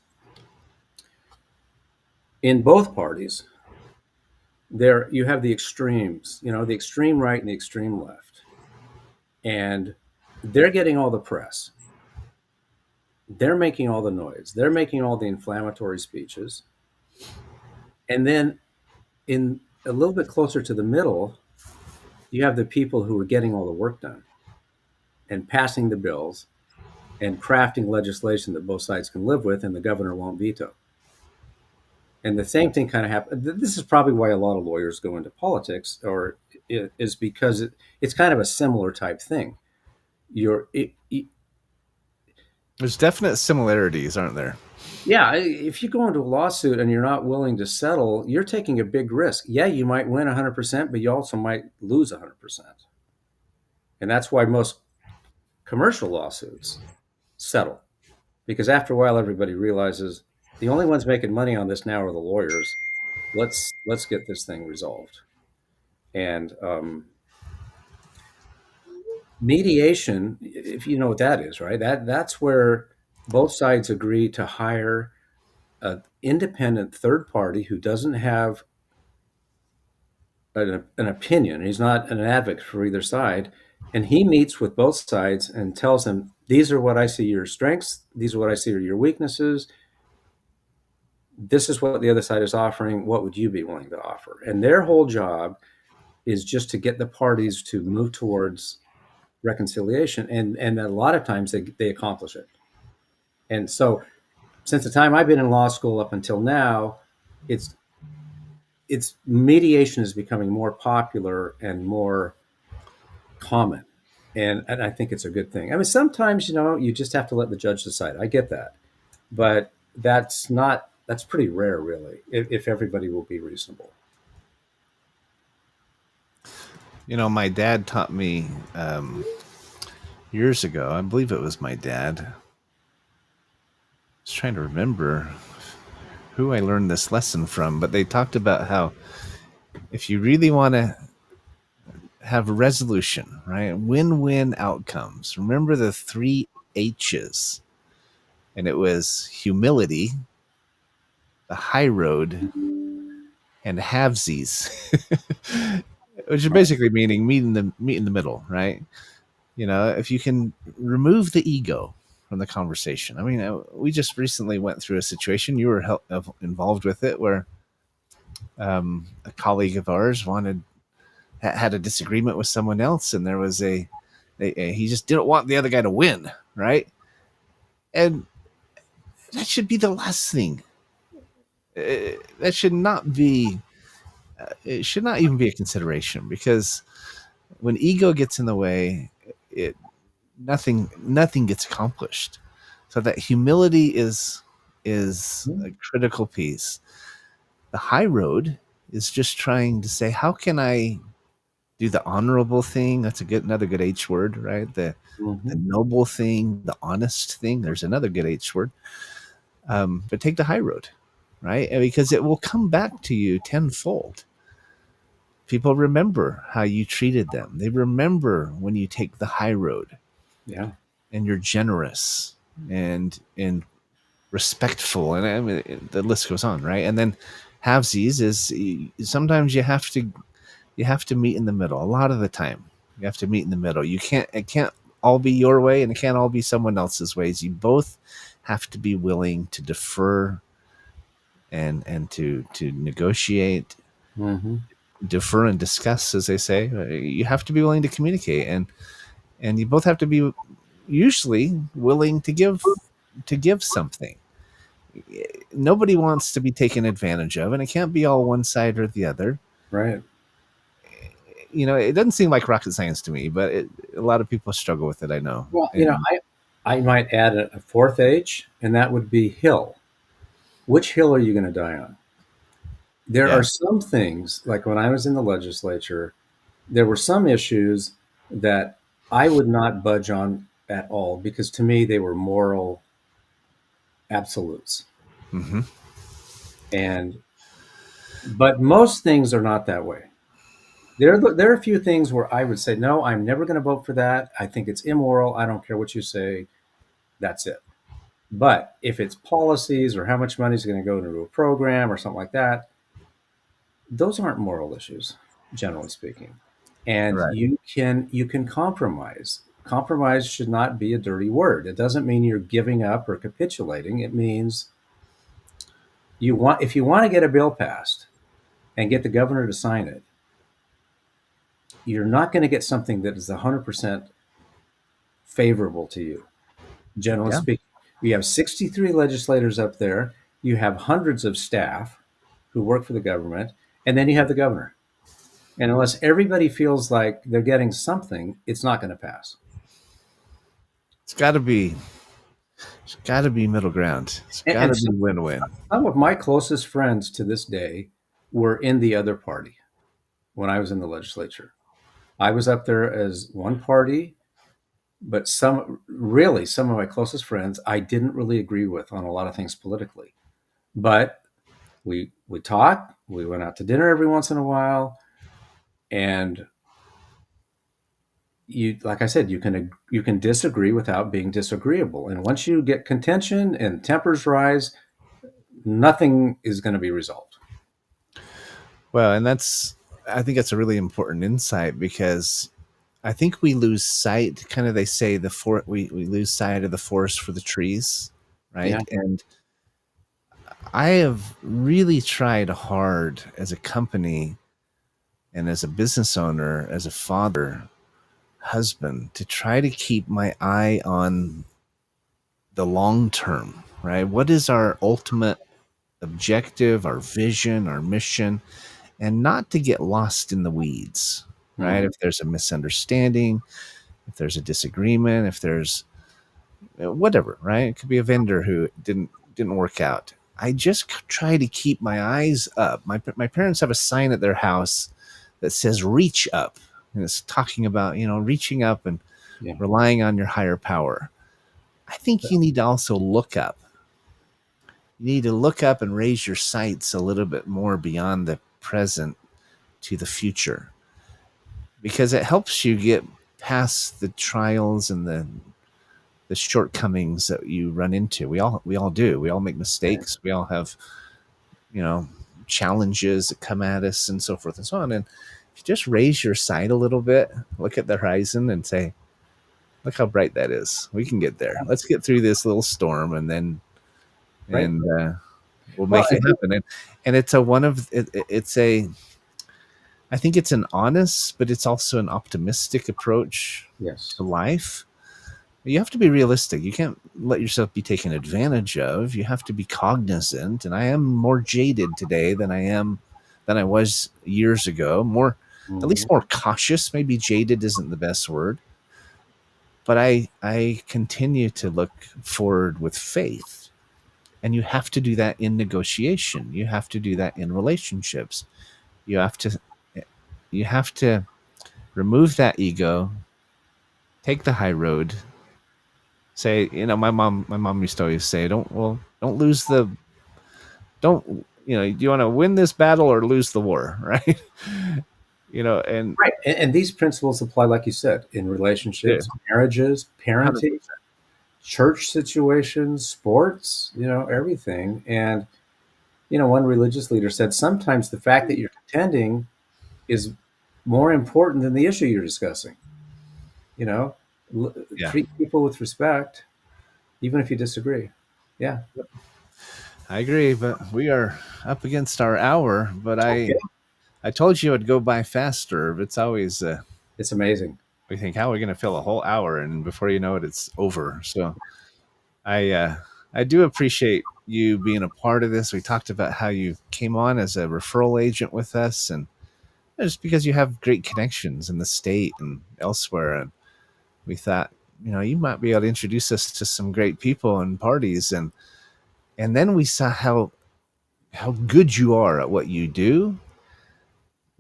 in both parties, there you have the extremes, the extreme right and the extreme left, and they're getting all the press. They're making all the noise. They're making all the inflammatory speeches. And then in a little bit closer to the middle, you have the people who are getting all the work done and passing the bills and crafting legislation that both sides can live with and the governor won't veto. And the same thing kind of happened. This is probably why a lot of lawyers go into politics, or is because it's kind of a similar type thing. There's definite similarities, aren't there? Yeah. If you go into a lawsuit and you're not willing to settle, you're taking a big risk. Yeah, you might win 100%, but you also might lose 100%. And that's why most commercial lawsuits settle, because after a while, everybody realizes the only ones making money on this now are the lawyers. Let's get this thing resolved. And mediation, if you know what that is, right? That's where both sides agree to hire an independent third party who doesn't have an opinion. He's not an advocate for either side. And he meets with both sides and tells them, these are what I see your strengths. These are what I see are your weaknesses. This is what the other side is offering. What would you be willing to offer? And their whole job is just to get the parties to move towards reconciliation. And a lot of times they accomplish it. And so since the time I've been in law school up until now, it's mediation is becoming more popular and more common. And I think it's a good thing. I mean, sometimes, you just have to let the judge decide. I get that. But that's pretty rare, really, if everybody will be reasonable. My dad taught me years ago. I believe it was my dad. I was trying to remember who I learned this lesson from, but they talked about how if you really want to have a resolution, right, win-win outcomes, remember the 3 H's. And it was humility, the high road, and halvesies, which is basically meaning meet in the middle, right? If you can remove the ego from the conversation. I mean, we just recently went through a situation. You were involved with it, where a colleague of ours had a disagreement with someone else, and there was he just didn't want the other guy to win, right? And that should be the last thing. That should not be. It should not even be a consideration, because when ego gets in the way, nothing gets accomplished. So that humility is a critical piece. The high road is just trying to say, how can I do the honorable thing? That's another good H word, right? The noble thing, the honest thing. There's another good H word. But take the high road, right? Because it will come back to you tenfold. People remember how you treated them. They remember when you take the high road. Yeah. And you're generous and respectful. And I mean, the list goes on, right? And then halvesies is sometimes you have to meet in the middle. A lot of the time you have to meet in the middle. It can't all be your way, and it can't all be someone else's ways. You both have to be willing to defer and to negotiate, defer and discuss, as they say. You have to be willing to communicate, and you both have to be usually willing to give something. nobody wants to be taken advantage of, and it can't be all one side or the other. Right. It doesn't seem like rocket science to me, but a lot of people struggle with it. I know. Well, And I might add a fourth H, and that would be hill. Which hill are you going to die on? There yeah, are some things, like when I was in the legislature, there were some issues that I would not budge on at all because to me they were moral absolutes. hmm But most things are not that way. There are a few things where I would say, no, I'm never going to vote for that. I think it's immoral. I don't care what you say. That's it. But if it's policies or how much money is going to go into a program or something like that, those aren't moral issues, generally speaking. And right. you can compromise. Compromise should not be a dirty word. It doesn't mean you're giving up or capitulating. It means if you want to get a bill passed and get the governor to sign it, you're not going to get something that is 100% favorable to you, generally Yeah. speaking. You have 63 legislators up there, you have hundreds of staff who work for the government, and then you have the governor. And unless everybody feels like they're getting something, it's not going to pass. It's got to be. It's got to be middle ground. It's And, got and to be win-win. some of my closest friends to this day were in the other party when I was in the legislature. I was up there as one party, but some of my closest friends I didn't really agree with on a lot of things politically. But we talked, we went out to dinner every once in a while, and like I said, you can disagree without being disagreeable. And once you get contention and tempers rise, nothing is going to be resolved. Well, and I think that's a really important insight because I think we lose sight. Kind of, they say we lose sight of the forest for the trees, right? Yeah. And I have really tried hard as a company and as a business owner, as a father, husband, to try to keep my eye on the long term, right? What is our ultimate objective, our vision, our mission, and not to get lost in the weeds, right? Mhm. If there's a misunderstanding, if there's a disagreement, if there's whatever, right? It could be a vendor who didn't work out. I just try to keep my eyes up. My parents have a sign at their house that says "Reach up," and it's talking about reaching up and Yeah. relying on your higher power. I think you need to also look up. You need to look up and raise your sights a little bit more beyond the present to the future, because it helps you get past the trials and the shortcomings that you run into. We all do. We all make mistakes. We all have, challenges that come at us and so forth and so on. And if you just raise your sight a little bit, look at the horizon and say, look how bright that is. We can get there. Let's get through this little storm and then, Right. and we'll Well, make it happen. And it's I think it's an honest, but it's also an optimistic approach yes. to life. You have to be realistic. You can't let yourself be taken advantage of. You have to be cognizant. And I am more jaded today than I was years ago. At least Mhm. more cautious. Maybe jaded isn't the best word. But I continue to look forward with faith. And you have to do that in negotiation. You have to do that in relationships. You have to remove that ego, take the high road. Say, my mom used to always say, don't do you want to win this battle or lose the war, right? And Right. And these principles apply, like you said, in relationships, marriages, 100%. parenting, church situations, sports, everything. And, one religious leader said sometimes the fact that you're contending is more important than the issue you're discussing. Yeah. Treat people with respect, even if you disagree. Yeah. I agree, but we are up against our hour. But Okay. I told you it'd go by faster. It's always It's amazing. we think, how are we going to fill a whole hour, and before you know it, it's over. So I I do appreciate you being a part of this. We talked about how you came on as a referral agent with us, and just because you have great connections in the state and elsewhere. And we thought, you might be able to introduce us to some great people and parties. And then we saw how good you are at what you do.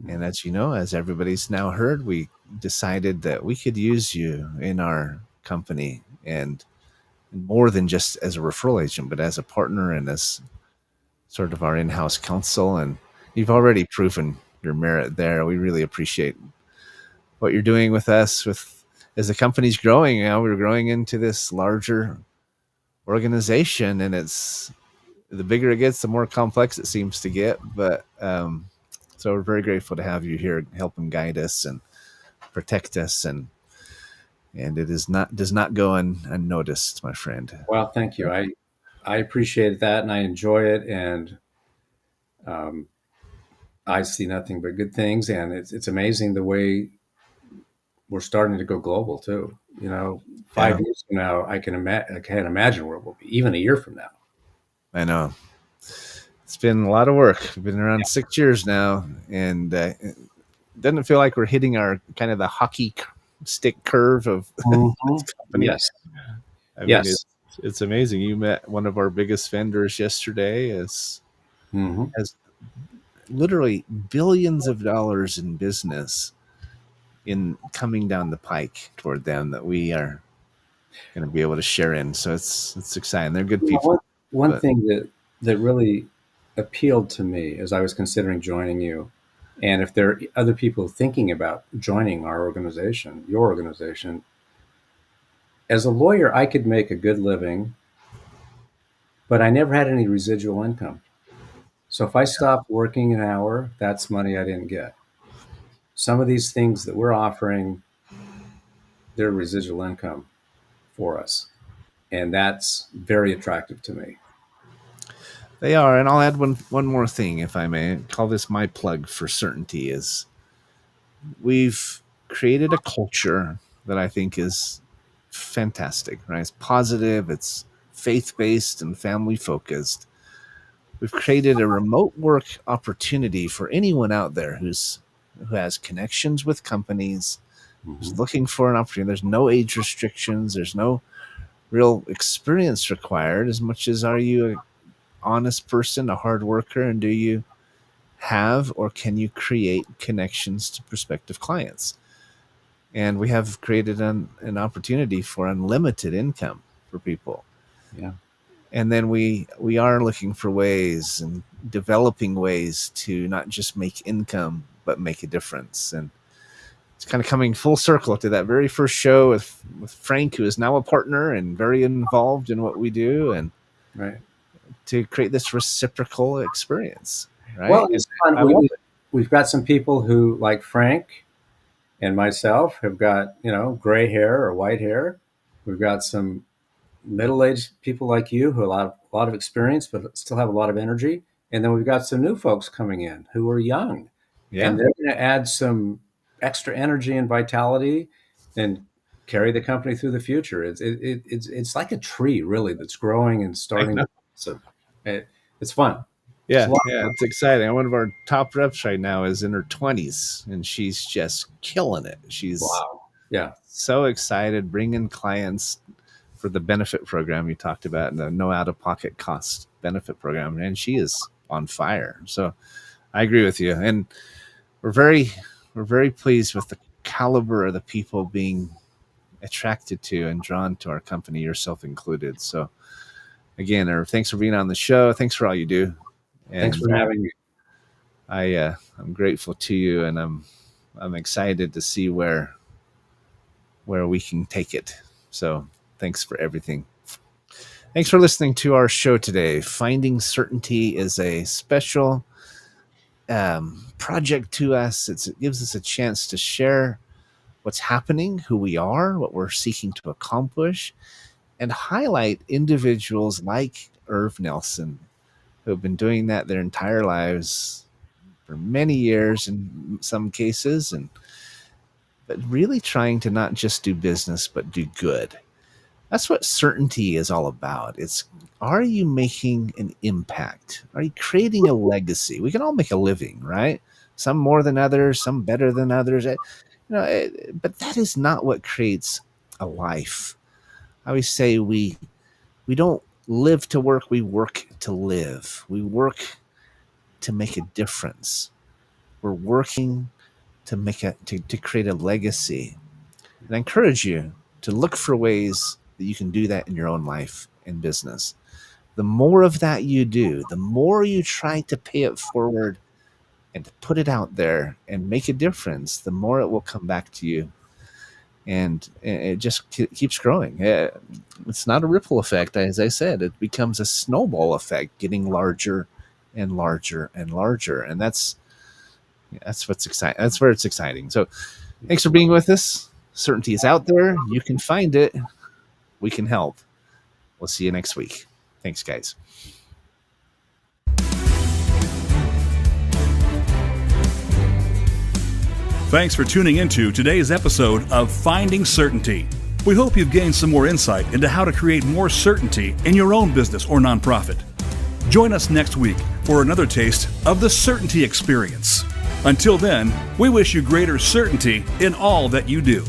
And as everybody's now heard, we decided that we could use you in our company, and more than just as a referral agent, but as a partner and as sort of our in-house counsel. And you've already proven your merit there. We really appreciate what you're doing with us. As the company's growing, we're growing into this larger organization, and it's the bigger it gets, the more complex it seems to get. But so we're very grateful to have you here, helping guide us and protect us, and it does not go unnoticed, my friend. Well, thank you. I appreciate that, and I enjoy it, and I see nothing but good things. And it's amazing the way we're starting to go global too. 5 years from now, I can't imagine where we'll be, even a year from now. I know. It's been a lot of work. We've been around 6 years now, and it doesn't feel like we're hitting our kind of the hockey stick curve of this company. Yes. I mean, it's amazing. You met one of our biggest vendors yesterday, has literally billions of dollars in business in coming down the pike toward them that we are going to be able to share in. So it's exciting. They're good people. One thing that really appealed to me as I was considering joining you, and if there are other people thinking about joining our organization, your organization, as a lawyer, I could make a good living, but I never had any residual income. So if I stopped working an hour, that's money I didn't get. Some of these things that we're offering, they're residual income for us. And that's very attractive to me. They are. And I'll add one more thing, if I may. Call this my plug for certainty. Is we've created a culture that I think is fantastic, right? It's positive, it's faith-based and family-focused. We've created a remote work opportunity for anyone out there who has connections with companies, who's looking for an opportunity. There's no age restrictions. There's no real experience required, as much as are you an honest person, a hard worker, and do you have or can you create connections to prospective clients? And we have created an opportunity for unlimited income for people. Yeah. And then we are looking for ways and developing ways to not just make income, but make a difference. And it's kind of coming full circle to that very first show with Frank, who is now a partner and very involved in what we do, and to create this reciprocal experience. Right? Well, it's fun. We've got some people who, like Frank and myself, have got, gray hair or white hair. We've got some middle-aged people like you who have a lot of experience, but still have a lot of energy. And then we've got some new folks coming in who are young. Yeah. And they're going to add some extra energy and vitality and carry the company through the future. It's like a tree, really, that's growing and starting. So it's fun. Yeah, it's exciting. One of our top reps right now is in her 20s, and she's just killing it. She's so excited, bringing clients for the benefit program you talked about, and the no out-of-pocket cost benefit program, and she is on fire. So I agree with you, and we're very pleased with the caliber of the people being attracted to and drawn to our company, yourself included. So again, thanks for being on the show. Thanks for all you do. And thanks for having me. I'm grateful to you, and I'm excited to see where we can take it. So thanks for everything. Thanks for listening to our show today. Finding Certainty is a special project to us. It gives us a chance to share what's happening, who we are, what we're seeking to accomplish, and highlight individuals like Irv Nelson, who have been doing that their entire lives for many years in some cases, but really trying to not just do business, but do good. That's what certainty is all about. Are you making an impact? Are you creating a legacy? We can all make a living, right? Some more than others, some better than others. But that is not what creates a life. I always say we don't live to work, we work to live. We work to make a difference. We're working to to create a legacy. And I encourage you to look for ways that you can do that in your own life and business. The more of that you do, the more you try to pay it forward and to put it out there and make a difference, the more it will come back to you. And it just keeps growing. It's not a ripple effect, as I said. It becomes a snowball effect, getting larger and larger and larger. And that's what's exciting. That's where it's exciting. So thanks for being with us. Certainty is out there. You can find it. We can help. We'll see you next week. Thanks, guys. Thanks for tuning into today's episode of Finding Certainty. We hope you've gained some more insight into how to create more certainty in your own business or nonprofit. Join us next week for another taste of the Certainty Experience. Until then, we wish you greater certainty in all that you do.